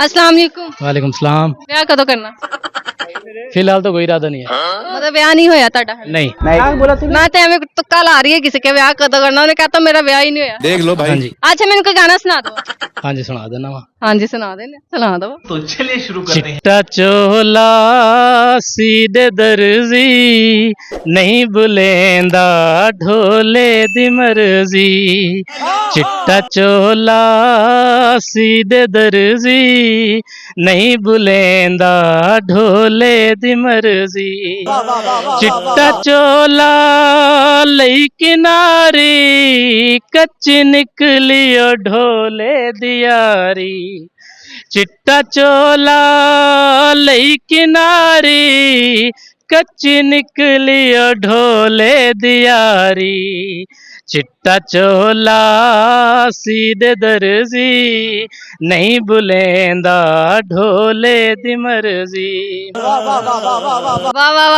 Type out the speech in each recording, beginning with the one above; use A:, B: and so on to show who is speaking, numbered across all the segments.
A: अस्सलाम वालेकुम।
B: वालेकुम सलाम।
A: ਵਿਆਹ ਕਦੋਂ ਕਰਨਾ?
B: फिलहाल तो कोई इरादा नहीं है।
A: ਮਤਲਬ ਵਿਆਹ ਨਹੀਂ ਹੋਇਆ ਤੁਹਾਡਾ?
B: नहीं।
A: ਮੈਂ ਤਾਂ ਐਵੇਂ ਤੁੱਕਾ ਲਾ ਰਹੀ ਹੈ ਕਿਸੇ ਕੇ ਵਿਆਹ ਕਦੋਂ ਕਰਨਾ, ਉਹਨੇ ਕਹਤਾ ਮੇਰਾ ਵਿਆਹ ਹੀ ਨਹੀਂ ਹੋਇਆ।
C: देख लो
B: हाँ
C: भाई।
B: जी
A: ਅੱਛਾ ਮੈਨੂੰ ਕੋਈ ਗਾਣਾ ਸੁਣਾ ਦਿਓ।
B: हाँ जी सुना देना वा।
A: ਹਾਂਜੀ ਸੁਣਾ ਦੇ, ਸੁਣਾ ਦਿਓ।
D: तो चलिए शुरू करते हैं।
B: चिट्टा चोला सीधे दर्जी नहीं बुलेंदा ढोले दी मर्जी। चिट्टा चोला सीधे दर्जी नहीं बुलेंदा ढोले दी मर्जी। चिट्टा चोला लई किनारी कच्ची निकली ओ ढोले दी यारी। चिट्टा चोला लई किनारी कच्ची निकली ओ ढोले दियारी। चिट्टा चोला सीधे दर्जी नहीं बुलेंदा ढोले दी मर्जी।
A: ਵਾਹ ਵਾਹ ਵਾਹ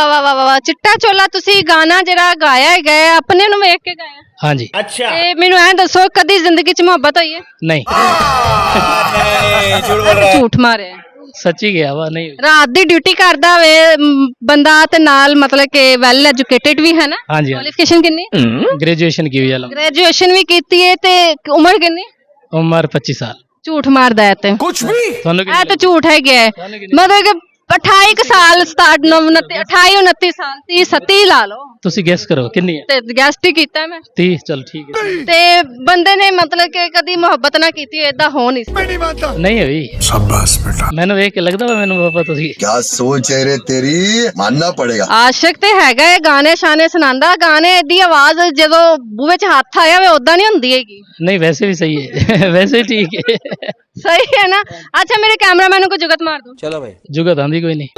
A: ਵਾਹ ਵਾਹ ਵਾਹ। ਚਿੱਟਾ ਚੋਲਾ ਤੁਸੀਂ ਗਾਣਾ ਜਿਹੜਾ ਗਾਇਆ ਹੈਗਾ ਆਪਣੇ ਨੂੰ ਵੇਖ ਕੇ ਗਾਇਆ?
B: हाँ जी
D: अच्छा
A: ਤੇ ਮੈਨੂੰ ਐ ਦੱਸੋ ਕਦੀ ਜ਼ਿੰਦਗੀ 'ਚ ਮੁਹੱਬਤ ਹੋਈ ਹੈ?
B: नहीं
A: ਝੂਠ ਮਾਰਿਆ।
B: सच्ची गया वा नहीं हुई।
A: ਰਾਤ ਦੀ ਡਿਊਟੀ ਕਰਦਾ ਹੋਵੇ ਬੰਦਾ ਤੇ ਨਾਲ ਮਤਲਬ ਕਿ ਵੈਲ ਐਜੂਕੇਟਿਡ ਵੀ ਹੈ ਨਾ?
B: हाँ जी
A: ਕੁਆਲੀਫਿਕੇਸ਼ਨ ਕਿੰਨੀ?
B: ग्रेजुएशन की हुई है।
A: ਗ੍ਰੈਜੂਏਸ਼ਨ ਵੀ ਕੀਤੀ ਹੈ ਤੇ ਉਮਰ ਕਿੰਨੀ?
B: उम्र 25 साल।
A: ਝੂਠ ਮਾਰਦਾ ਹੈ ਤੇ
C: कुछ भी
B: ਤੁਹਾਨੂੰ
A: ਇਹ ਤਾਂ ਝੂਠ ਹੈ ਗਿਆ ਮਤਲਬ ਕਿ 28 ਕੁ ਸਾਲ 27 29 28 29 ਸਾਲ 30 37 ਲਾ ਲਓ
B: ਤੁਸੀਂ ਗੈਸ ਕਰੋ ਕਿੰਨੀ ਹੈ?
A: ਤੇ ਗੈਸਟ ਹੀ ਕੀਤਾ ਮੈਂ
B: 30 ਚਲ ਠੀਕ ਹੈ।
A: ਤੇ ਬੰਦੇ ਨੇ ਮਤਲਬ ਕਿ ਕਦੀ ਮੁਹੱਬਤ ਨਾ ਕੀਤੀ ਏਦਾਂ ਹੋ ਨਹੀਂ ਸਕਦਾ।
B: नहीं हुई।
C: शाबाश बेटा।
B: मैंने देख के लगता वा मैंने पापा तो
E: क्या सोच है रे तेरी, मानना पड़ेगा।
A: ਆਸ਼ਿਕ ਤੇ ਹੈਗਾ ਇਹ ਗਾਣੇ ਸ਼ਾਨੇ ਸੁਣਾਉਂਦਾ ਗਾਣੇ ਦੀ ਆਵਾਜ਼ ਜਦੋਂ ਬੂਹੇ 'ਚ ਹੱਥ ਆਇਆ ਵੇ ਉਦਾਂ ਨਹੀਂ ਹੁੰਦੀ ਹੈਗੀ।
B: नहीं वैसे भी सही है वैसे ही ठीक है।
A: ਸਹੀ ਹੈ ਨਾ? ਅੱਛਾ ਮੇਰੇ ਕੈਮਰਾਮੈਨ ਨੂੰ ਕੋਈ ਜੁਗਤ ਮਾਰ ਦੋ।
C: चलो भाई।
B: जुगत आंदी कोई नहीं।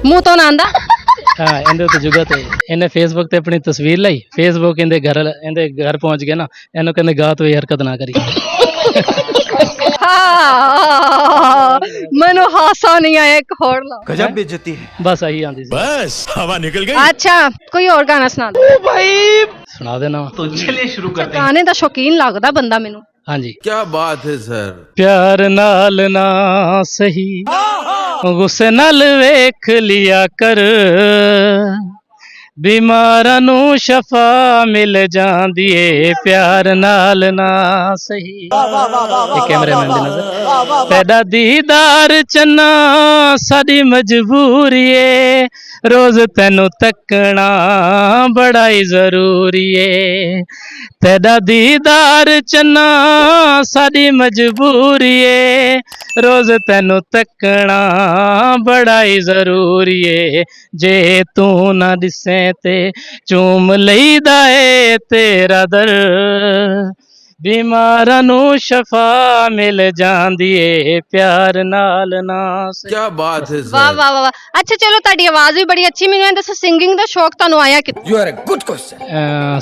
A: ਮੂੰਹ ਤੋਂ ਨਾ ਆਂਦਾ।
B: हाँ इहदे तो जुगत है। इन्हें फेसबुक ते अपनी तस्वीर लाई फेसबुक इहदे घर पहुंच गया ना इन्हों कहंदे गा तो ये हरकत ना करी।
A: ਮੈਨੂੰ ਹਾਸਾ ਨਹੀਂ ਆਇਆ ਇੱਕ ਹੋਰ ਲਾ।
C: गजब बेइज्जती है।
B: बस आई आंदी सी।
C: बस हवा निकल गई।
A: ਅੱਛਾ ਕੋਈ ਹੋਰ ਗਾਣਾ ਸੁਣਾ ਦੋ।
B: सुना देना वा।
D: तो चलिए शुरू करते हैं।
A: ਗਾਣੇ ਦਾ ਸ਼ੌਕੀਨ ਲੱਗਦਾ ਬੰਦਾ ਮੈਨੂੰ।
B: हाँ जी
C: क्या बात है सर।
B: प्यार नाल ना सही गुस्से नाल वेख लिया कर बीमारां नू शफा मिल जांदी ए प्यार नाल ना सही। ये कैमरामैन दी नजर पैदा दीदार चन्ना साडी मजबूरी है रोज तैनू तकना बड़ा ही जरूरी है। तेरा दीदार चन्ना साडी मजबूरी है रोज तैनू तकना बड़ा ही जरूरी है। जे तू ना दिसे ते चूम लईदा है तेरा दर बीमारां नू शफा मिल जांदी ए प्यार नाल ना सही।
C: क्या बात है
A: ਵਾਹ
C: सर।
A: ਵਾਹ ਵਾਹ। ਅੱਛਾ ਚਲੋ ਤੁਹਾਡੀ ਆਵਾਜ਼ ਵੀ ਬੜੀ ਅੱਛੀ ਮੈਨੂੰ ਇਹ ਦੱਸੋ ਸਿੰਗਿੰਗ ਦਾ ਸ਼ੌਕ ਤੁਹਾਨੂੰ ਆਇਆ ਕਿੱਥੋਂ?
C: You are a good question.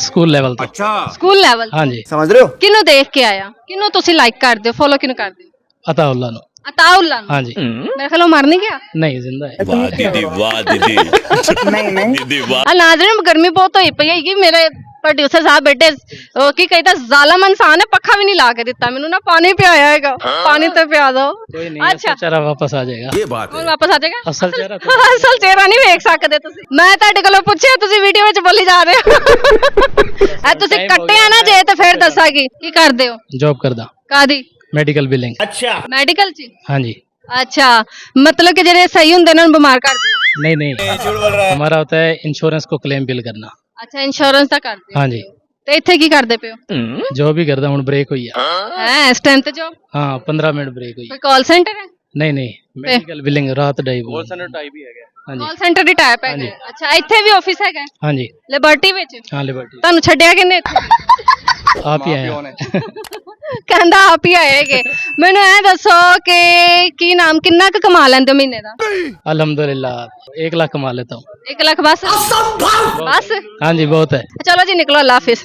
B: School level तक।
C: अच्छा
A: ਸਕੂਲ ਲੈਵਲ।
B: हाँ जी
C: समझ रहे हो।
A: ਕਿਹਨੂੰ ਦੇਖ ਕੇ ਆਇਆ? ਕਿਹਨੂੰ ਤੁਸੀਂ ਲਾਈਕ ਕਰਦੇ ਹੋ ਫੋਲੋ ਕਿਹਨੂੰ ਕਰਦੇ ਹੋ?
B: अताउल्लाह नो।
A: ਅਤਾਉल्लाह ਨੂੰ।
B: हाँ जी
A: ਮੇਰੇ ਖਿਆਲ ਉਹ ਮਰ ਨਹੀਂ ਗਿਆ।
B: नहीं जिंदा है।
A: ਆ ਨਾਜ਼ਰੀਨ ਗਰਮੀ ਬਹੁਤ ਹੋਈ ਪਈ ਹੈਗੀ ਮੇਰੇ ਪ੍ਰੋਡਿਊਸਰ ਸਾਹਿਬ ਬੈਠੇ ਉਹ ਕੀ ਕਹਿੰਦਾ ਜ਼ਾਲਮ ਇਨਸਾਨ ਹੈ ਪੱਖਾ ਵੀ ਨਹੀਂ ਲਾ ਕੇ ਦਿੱਤਾ ਮੈਨੂੰ ਨਾ ਪਾਣੀ ਪਿਆਇਆ ਹੈਗਾ ਪਾਣੀ ਤੇ ਪਿਆ ਦੋ।
B: कोई नहीं
A: अच्छा।
B: असल चेहरा वापस आ जाएगा।
C: ये बात
A: ਹੁਣ
C: है।
A: ਵਾਪਸ ਆ ਜਾਏਗਾ?
B: असल चेहरा तो
A: ਅਸਲ ਚਿਹਰਾ ਨਹੀਂ ਵੇਖ ਸਕਦੇ ਤੁਸੀਂ। ਮੈਂ ਤੁਹਾਡੇ ਕੋਲੋਂ ਪੁੱਛਿਆ ਤੁਸੀਂ ਵੀਡੀਓ ਵਿੱਚ ਬੋਲੀ ਜਾ ਰਹੇ ਹੋ। ਇਹ ਤੁਸੀਂ ਕੱਟਿਆ ਨਾ ਜੇ ਤੇ ਫਿਰ ਦੱਸਾਂਗੀ ਕੀ ਕਰਦੇ ਹੋ?
B: जॉब करदा
A: ਕਾਦੀ?
B: Medical billing.
D: अच्छा
A: ਮੈਡੀਕਲ ਚ?
B: हाँ जी
A: ਅੱਛਾ ਮਤਲਬ ਕਿ ਜਿਹੜੇ ਸਹੀ ਹੁੰਦੇ ਨੇ ਉਹਨਾਂ ਨੂੰ ਬਿਮਾਰ ਕਰਦੇ ਹੋ?
B: नहीं नहीं हमारा होता है इंश्योरेंस को क्लेम बिल करना।
A: ਅੱਛਾ ਇੰਸ਼ੋਰੈਂਸ ਦਾ ਕਰਦੇ ਹੋ?
B: हाँ जी
A: ਤੇ ਇੱਥੇ ਕੀ ਕਰਦੇ ਪਏ ਹੋ?
B: जो भी करदा हूं ब्रेक हुई है।
A: ਹੈ ਇਸ ਟਾਈਮ ਤੇ ਜੋ
B: हाँ 15 मिनट ब्रेक हुई।
A: ਕੋਈ ਕਾਲ ਸੈਂਟਰ ਹੈ?
B: नहीं नहीं मेडिकल बिलिंग रात डाई कॉल सेंटर टाइप ही है। हाँ जी
A: ਕਾਲ ਸੈਂਟਰ ਦੀ ਟਾਈਪ ਹੈ?
B: ਹਾਂਜੀ।
A: ਅੱਛਾ ਇੱਥੇ ਵੀ ਆਫਿਸ ਹੈਗਾ
B: हाँ जी
A: ਲਿਬਰਟੀ ਵਿੱਚ?
B: हाँ लिबर्टी
A: ਤੁਹਾਨੂੰ ਛੱਡਿਆ ਕਿੰਨੇ ਇੱਥੇ?
B: आप ही आए हैं।
A: ਕਹਿੰਦਾ ਆਪ ਹੀ ਆਏਗੇ। ਮੈਨੂੰ ਇਹ ਦੱਸੋ ਕਿ ਕੀ ਨਾਮ ਕਿੰਨਾ ਕੁ ਕਮਾ ਲੈਂਦੇ ਹੋ ਮਹੀਨੇ ਦਾ?
B: अल्हम्दुलिल्लाह 1 लाख कमा लेता हूँ।
A: 1 ਲੱਖ ਬਸ? ਬਸ
B: हाँ जी बहुत है।
A: ਚਲੋ ਜੀ ਨਿਕਲੋ ਅੱਲਾ ਹਾਫਿਜ਼।